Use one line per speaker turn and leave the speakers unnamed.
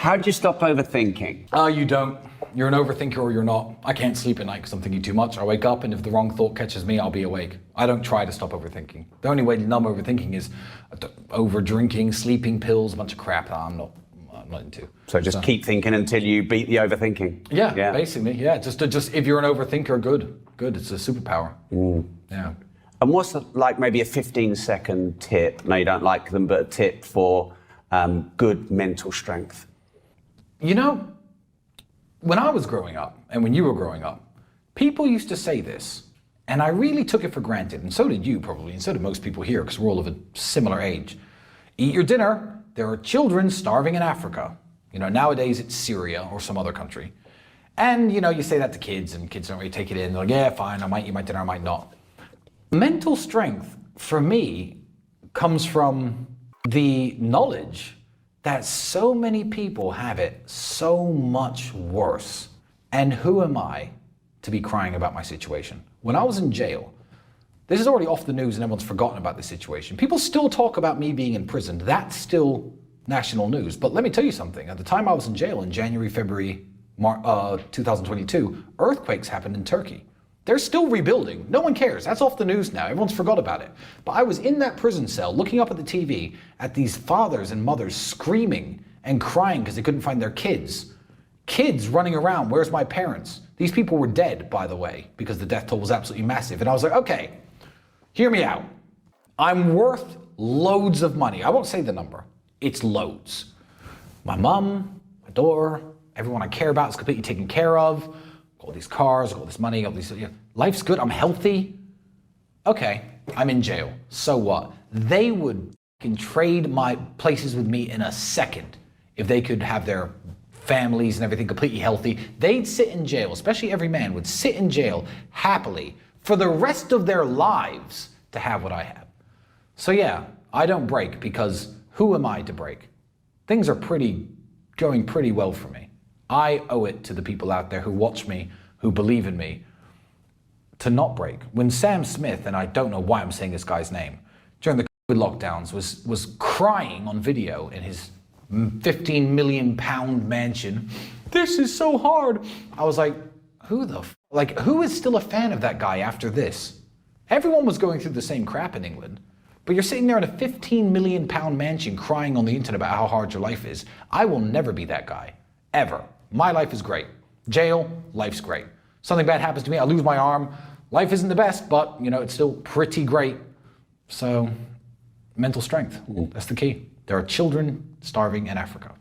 How do you stop overthinking?
You don't. You're an overthinker or you're not. I can't sleep at night because I'm thinking too much. I wake up and if the wrong thought catches me, I'll be awake. I don't try to stop overthinking. The only way to numb overthinking is over drinking, sleeping pills, a bunch of crap that I'm not into.
So just keep thinking until you beat the overthinking.
Yeah. Basically, yeah. Just if you're an overthinker, good. It's a superpower. Yeah.
And what's like maybe a 15-second tip? No, you don't like them, but a tip for good mental strength.
You know, when I was growing up and when you were growing up, people used to say this, and I really took it for granted, and so did you probably, and so did most people here because we're all of a similar age. Eat your dinner. There are children starving in Africa. You know, nowadays it's Syria or some other country. And, you know, you say that to kids and kids don't really take it in. They're like, yeah, fine, I might eat my dinner, I might not. Mental strength, for me, comes from the knowledge that so many people have it so much worse. And who am I to be crying about my situation? When I was in jail, this is already off the news and everyone's forgotten about this situation. People still talk about me being in prison. That's still national news. But let me tell you something. At the time I was in jail in January, February, 2022, earthquakes happened in Turkey. They're still rebuilding. No one cares. That's off the news now. Everyone's forgot about it. But I was in that prison cell looking up at the TV at these fathers and mothers screaming and crying because they couldn't find their kids. Kids running around, where's my parents? These people were dead, by the way, because the death toll was absolutely massive. And I was like, okay, hear me out. I'm worth loads of money. I won't say the number. It's loads. My mom, my daughter, everyone I care about is completely taken care of. All these cars, all this money, all these, life's good, I'm healthy. Okay, I'm in jail, so what? They would trade my places with me in a second if they could have their families and everything completely healthy. They'd sit in jail, especially every man would sit in jail happily for the rest of their lives to have what I have. So yeah, I don't break because who am I to break? Things are going pretty well for me. I owe it to the people out there who watch me, who believe in me, to not break. When Sam Smith, and I don't know why I'm saying this guy's name, during the COVID lockdowns was crying on video in his 15 million pound mansion, this is so hard. I was like, who is still a fan of that guy after this? Everyone was going through the same crap in England. But you're sitting there in a 15 million pound mansion crying on the internet about how hard your life is. I will never be that guy, ever. My life is great. Jail, life's great. Something bad happens to me, I lose my arm. Life isn't the best, but it's still pretty great. So, mental strength, that's the key. There are children starving in Africa.